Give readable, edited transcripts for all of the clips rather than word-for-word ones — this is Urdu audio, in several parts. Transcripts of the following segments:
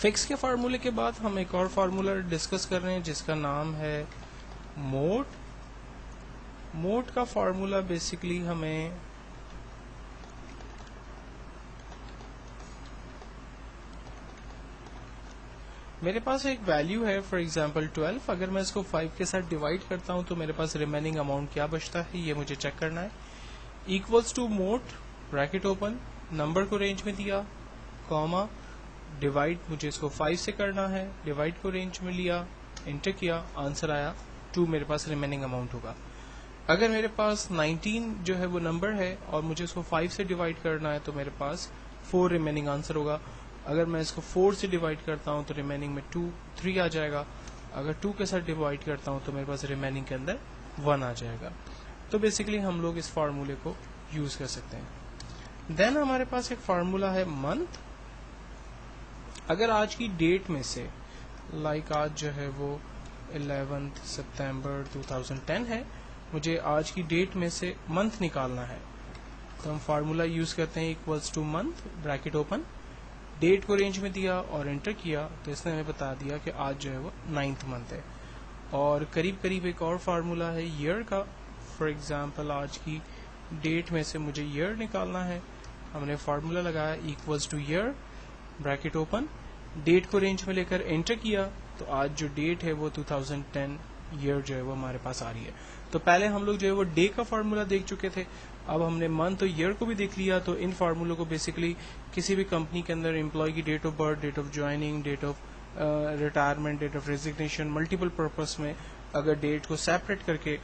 فکس کے فارمولے کے بعد ہم ایک اور فارمولا ڈسکس کر رہے ہیں جس کا نام ہے موڈ. موڈ کا فارمولا بیسیکلی ہمیں میرے پاس ایک ویلیو ہے فار ایگزامپل 12. اگر میں اس کو 5 کے ساتھ ڈیوائڈ کرتا ہوں تو میرے پاس ریمیننگ اماؤنٹ کیا بچتا ہے یہ مجھے چیک کرنا ہے. Equals to mod bracket open, number کو رینج میں دیا, کاما, ڈیوائڈ مجھے اس کو 5 سے کرنا ہے, ڈیوائڈ کو رینج میں لیا, انٹر کیا, آنسر آیا 2 میرے پاس ریمیننگ اماؤنٹ ہوگا. اگر میرے پاس 19 جو ہے وہ نمبر ہے اور مجھے اس کو 5 سے ڈیوائڈ کرنا ہے تو میرے پاس 4 ریمیننگ آنسر ہوگا. اگر میں اس کو 4 سے ڈیوائڈ کرتا ہوں تو ریمیننگ میں 3 آ جائے گا. اگر 2 کے ساتھ ڈیوائڈ کرتا ہوں تو میرے پاس ریمیننگ کے اندر 1 آ جائے گا. تو بیسیکلی ہم لوگ اس فارمولے کو یوز کر سکتے ہیں. دین ہمارے پاس ایک فارمولا ہے منتھ. اگر آج کی ڈیٹ میں سے لائک آج جو ہے وہ 11 سپتمبر 2010 ہے, مجھے آج کی ڈیٹ میں سے منتھ نکالنا ہے تو ہم فارمولا یوز کرتے ہیں equals to month bracket open, date کو رینج میں دیا اور انٹر کیا تو اس نے ہمیں بتا دیا کہ آج جو ہے وہ 9th منتھ ہے. اور قریب قریب ایک اور فارمولا ہے ایئر کا. فار ایگزامپل آج کی ڈیٹ میں سے مجھے ایئر نکالنا ہے, ہم نے فارمولا لگایا equals to year bracket open, date کو رینج میں لے کر انٹر کیا تو آج جو ڈیٹ ہے وہ 2010 ایئر جو ہے وہ ہمارے پاس آ رہی ہے. تو پہلے ہم لوگ جو ہے وہ ڈے کا فارمولا دیکھ چکے تھے, اب ہم نے منتھ اور ایئر کو بھی دیکھ لیا. تو ان فارمولوں کو بیسیکلی کسی بھی کمپنی کے اندر امپلائی کی date of birth, date of joining, date of retirement, date of resignation, multiple purpose میں اگر ڈیٹ کو سیپریٹ کر کے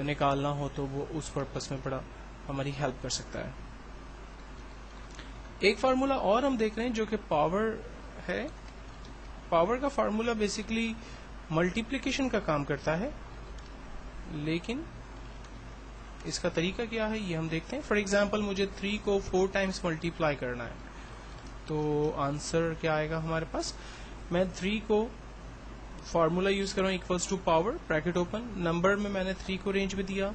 نکالنا ہو تو وہ اس پرپز میں بڑا ہماری ہیلپ کر سکتا ہے. ایک فارمولا اور ہم دیکھ رہے ہیں جو کہ پاور ہے. پاور کا فارمولا بیسیکلی ملٹیپلیکیشن کا کام کرتا ہے, لیکن اس کا طریقہ کیا ہے یہ ہم دیکھتے ہیں. فار ایگزامپل مجھے 3 کو 4 ٹائمز ملٹیپلائی کرنا ہے تو آنسر کیا آئے گا ہمارے پاس. میں 3 کو فارمولا یوز کر رہا ہوں equals to power bracket open, number میں نے 3 کو رینج میں دیا,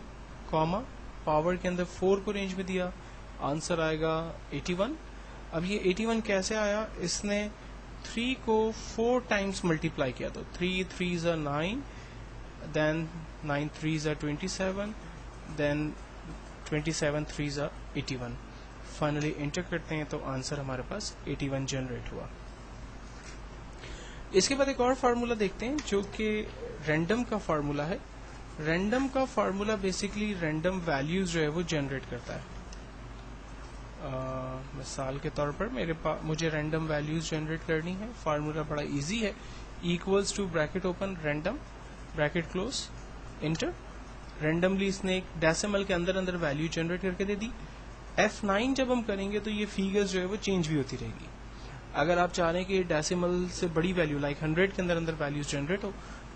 کاما, پاور کے اندر 4 کو رینج میں دیا, آنسر آئے گا 81. اب یہ 81 کیسے آیا, اس نے 3 کو 4 ٹائمز ملٹیپلائی کیا تو 3 3s are 9, then 9 3s are 27, then 27 3s are 81. Finally enter کرتے ہیں تو آنسر ہمارے پاس 81 جنریٹ ہوا. اس کے بعد ایک اور فارمولا دیکھتے ہیں جو کہ رینڈم کا فارمولا ہے. رینڈم کا فارمولا بیسیکلی رینڈم ویلیوز جو ہے وہ جنریٹ کرتا ہے. مثال کے طور پر مجھے رینڈم ویلیوز جنریٹ کرنی ہے. فارمولا بڑا ایزی ہے, equals to bracket open random bracket close enter. Randomly اس نے ایک ڈیسیمل کے اندر اندر ویلیو جنریٹ کر کے دے دی. F9 جب ہم کریں گے تو یہ فیگرز جو ہے وہ چینج بھی ہوتی رہے گی. اگر آپ چاہ رہے ہیں کہ ڈیسیمل سے بڑی ویلیو لائک 100 کے اندر اندر ویلیوز جنریٹ ہو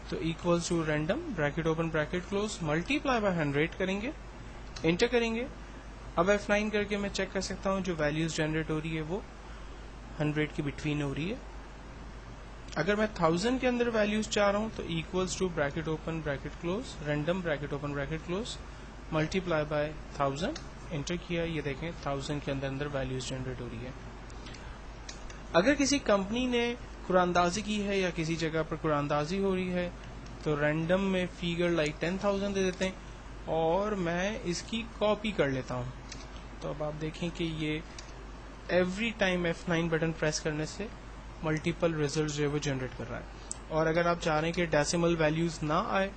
تو equals to random bracket open bracket close multiply by 100 کریں گے, انٹر کریں گے. اب F9 کر کے میں چیک کر سکتا ہوں جو ویلیوز جنریٹ ہو رہی ہے وہ 100 کی بٹوین ہو رہی ہے. اگر میں 1000 کے اندر ویلیوز چاہ رہا ہوں تو equals to bracket open bracket close random bracket open bracket close multiply by 1000, enter کیا. یہ دیکھیں 1000 کے اندر اندر ویلیوز جنریٹ ہو رہی ہے. اگر کسی کمپنی نے قرآن اندازی کی ہے یا کسی جگہ پر قرآن اندازی ہو رہی ہے تو رینڈم میں فیگر لائک 10,000 دے دیتے ہیں اور میں اس کی کاپی کر لیتا ہوں. تو اب آپ دیکھیں کہ یہ every time F9 button press کرنے سے ملٹیپل ریزلٹ جو ہے وہ جنریٹ کر رہا ہے. اور اگر آپ چاہ رہے ہیں کہ ڈیسیمل ویلیوز نہ آئے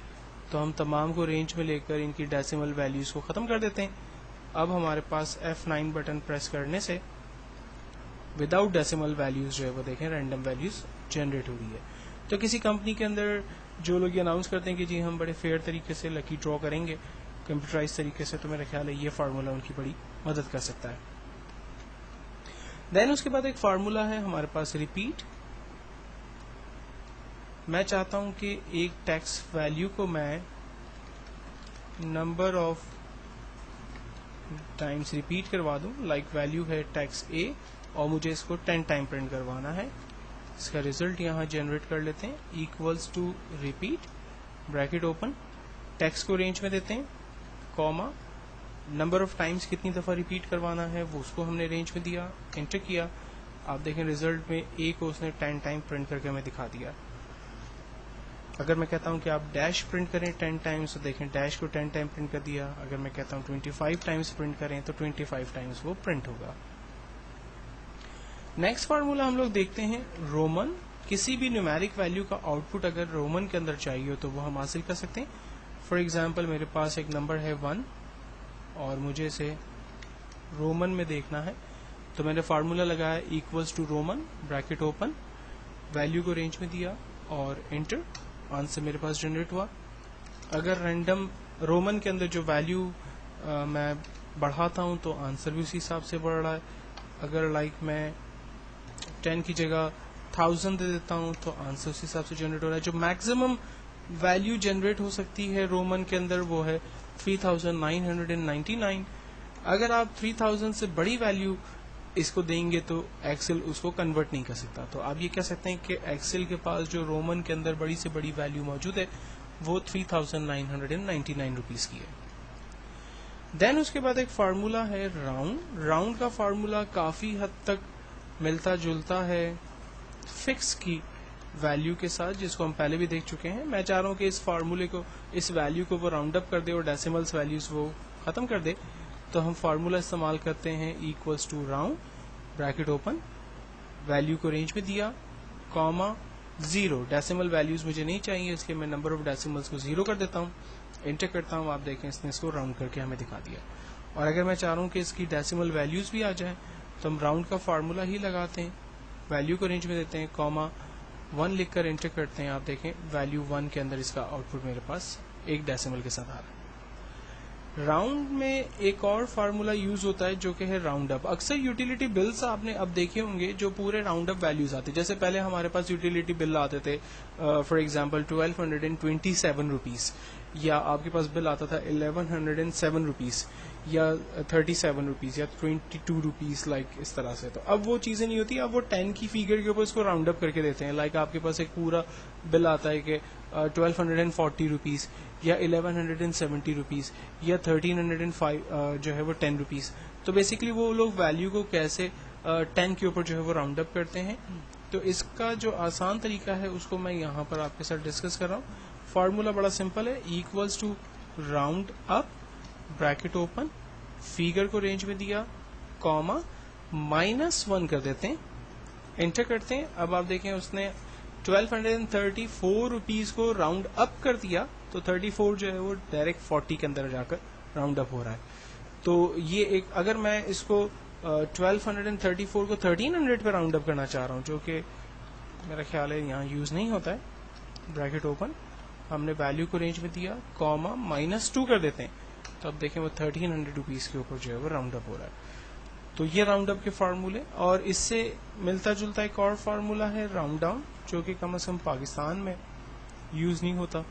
تو ہم تمام کو رینج میں لے کر ان کی ڈیسیمل ویلیوز کو ختم کر دیتے ہیں. اب ہمارے پاس F9 بٹن پریس کرنے سے وداؤٹ ڈیسیمل ویلیوز جو ہے وہ دیکھیں رینڈم ویلیوز جنریٹ ہو رہی ہے. تو کسی کمپنی کے اندر جو لوگ یہ اناؤنس کرتے ہیں کہ جی ہم بڑے فیئر طریقے سے لکی ڈرا کریں گے کمپیوٹرائز طریقے سے, تو میرا خیال ہے یہ فارمولا ان کی بڑی مدد کر سکتا ہے. دین اس کے بعد ایک فارمولا ہے ہمارے پاس ریپیٹ. میں چاہتا ہوں کہ ایک ٹیکس ویلیو کو میں نمبر آف ٹائمز ریپیٹ کروا دوں. لائک ویلیو ہے ٹیکس اے اور مجھے اس کو 10 ٹائم پرنٹ کروانا ہے. اس کا ریزلٹ یہاں جنریٹ کر لیتے ہیں equals to repeat bracket open, text کو رینج میں دیتے ہیں, کاما, نمبر آف ٹائمز کتنی دفعہ ریپیٹ کروانا ہے وہ اس کو ہم نے رینج میں دیا, انٹر کیا. آپ دیکھیں ریزلٹ میں A کو اس نے 10 ٹائم پرنٹ کر کے ہمیں دکھا دیا. اگر میں کہتا ہوں کہ آپ ڈیش پرنٹ کریں 10 ٹائمز تو دیکھیں ڈیش کو 10 ٹائم پرنٹ کر دیا. اگر میں کہتا ہوں 25 ٹائمز پرنٹ کریں تو 25 ٹائمز وہ پرنٹ ہوگا. نیکسٹ فارمولا ہم لوگ دیکھتے ہیں رومن. کسی بھی نیومیرک ویلیو کا آؤٹ پٹ اگر رومن کے اندر چاہیے تو وہ ہم حاصل کر سکتے ہیں. فار ایگزامپل میرے پاس ایک نمبر ہے 1 اور مجھے اسے رومن میں دیکھنا ہے, تو میں نے فارمولا لگایا equals to roman bracket open, value کو رینج میں دیا اور انٹر, آنسر میرے پاس جنریٹ ہوا. اگر رینڈم رومن کے اندر جو ویلیو میں بڑھاتا ہوں تو آنسر بھی اسی حساب سے بڑھ رہا ہے. اگر لائک میں 10 کی جگہ 1000 دے دیتا ہوں تو آنسر اسی حساب سے جنریٹ ہو رہا ہے. جو میکسیمم ویلیو جنریٹ ہو سکتی ہے رومن کے اندر وہ ہے 3999. اگر آپ 3000 سے بڑی ویلیو اس کو دیں گے تو ایکسل اس کو کنورٹ نہیں کر سکتا. تو آپ یہ کہہ سکتے ہیں کہ ایکسل کے پاس جو رومن کے اندر بڑی سے بڑی ویلیو موجود ہے وہ 3999 روپیز کی ہے. دین اس کے بعد ایک فارمولا ہے راؤنڈ. راؤنڈ کا فارمولا کافی حد تک ملتا جلتا ہے فکس کی ویلیو کے ساتھ, جس کو ہم پہلے بھی دیکھ چکے ہیں. میں چاہ رہا ہوں کہ اس فارمولے کو, اس ویلیو کو وہ راؤنڈ اپ کر دے اور ڈیسیملز ویلیوز وہ ختم کر دے. تو ہم فارمولا استعمال کرتے ہیں equals to round bracket open, value کو رینج میں دیا, کاما 0. ڈیسیمل ویلیوز مجھے نہیں چاہیے اس لیے میں نمبر آف ڈیسیملز کو 0 کر دیتا ہوں, انٹر کرتا ہوں. آپ دیکھیں اس نے اس کو راؤنڈ کر کے ہمیں دکھا دیا. اور اگر میں چاہ رہا ہوں کہ اس کی ڈیسیمل ویلیوز بھی آ جائیں تو ہم راؤنڈ کا فارمولا ہی لگاتے ہیں, ویلیو کو رینج میں دیتے ہیں, کاما 1 لکھ کر انٹر کرتے ہیں. آپ دیکھیں ویلیو 1 کے اندر اس کا آؤٹ پٹ میرے پاس ایک ڈیسیمل کے ساتھ آ رہا ہے. راؤنڈ میں ایک اور فارمولا یوز ہوتا ہے جو کہ ہے راؤنڈ اپ. اکثر یوٹیلیٹی بلز آپ نے اب دیکھے ہوں گے جو پورے راؤنڈ اپ ویلیوز آتے, جیسے پہلے ہمارے پاس یوٹیلیٹی بل آتے تھے فار ایگزامپل 1227 روپیز, یا آپ کے پاس بل آتا تھا 1107 روپیز یا 37 روپیز یا 22 روپیز, لائک اس طرح سے. تو اب وہ چیزیں نہیں ہوتی, اب وہ 10 کی فیگر کے اوپر اس کو راؤنڈ اپ کر کے دیتے ہیں. لائک آپ کے پاس ایک پورا بل آتا ہے کہ 1240 روپیز یا 1170 روپیز یا 1305 جو ہے وہ 10 روپیز. تو بیسیکلی وہ لوگ ویلیو کو کیسے 10 کے اوپر جو ہے وہ راؤنڈ اپ کرتے ہیں. تو اس کا جو آسان طریقہ ہے اس کو میں یہاں پر آپ کے ساتھ ڈسکس کر رہا ہوں. فارمولا بڑا سمپل ہے, equals to round up bracket open, figure کو رینج میں دیا, کاما -1 کر دیتے ہیں, انٹر کرتے ہیں. اب آپ دیکھیں اس نے 1234 روپیز کو راؤنڈ اپ کر دیا, تو 34 جو ہے وہ ڈائریکٹ 40 کے اندر جا کر راؤنڈ اپ ہو رہا ہے. تو یہ ایک, اگر میں اس کو 1234 کو 1300 پہ راؤنڈ اپ کرنا چاہ رہا ہوں, جو کہ میرا خیال ہے یہاں یوز نہیں ہوتا ہے, بریکٹ اوپن, ہم نے ویلیو کو رینج میں دیا, کاما -2 کر دیتے ہیں. تو اب دیکھیں وہ 1300 روپیز کے اوپر جو ہے وہ راؤنڈ اپ ہو رہا ہے. تو یہ راؤنڈ اپ کے فارمولے. اور اس سے ملتا جلتا ایک اور فارمولا ہے راؤنڈ ڈاؤن, جو کہ کم از کم پاکستان میں یوز نہیں ہوتا.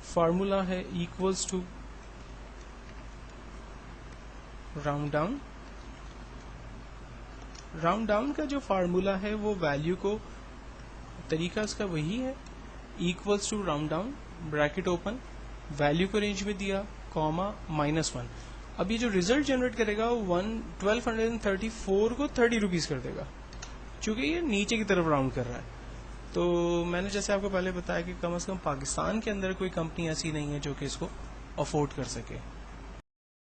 فارمولا ہے equals to round down. Round down کا جو فارمولا ہے وہ ویلیو کو, طریقہ اس کا وہی ہے, equals to round down bracket open, value کو رینج میں دیا, کاما -1. اب یہ جو ریزلٹ جنریٹ کرے گا 1234 کو 30 روپیز کر دے گا, چونکہ یہ نیچے کی طرف راؤنڈ کر رہا ہے. تو میں نے جیسے آپ کو پہلے بتایا کہ کم از کم پاکستان کے اندر کوئی کمپنی ایسی نہیں ہے جو کہ اس کو افورڈ کر سکے.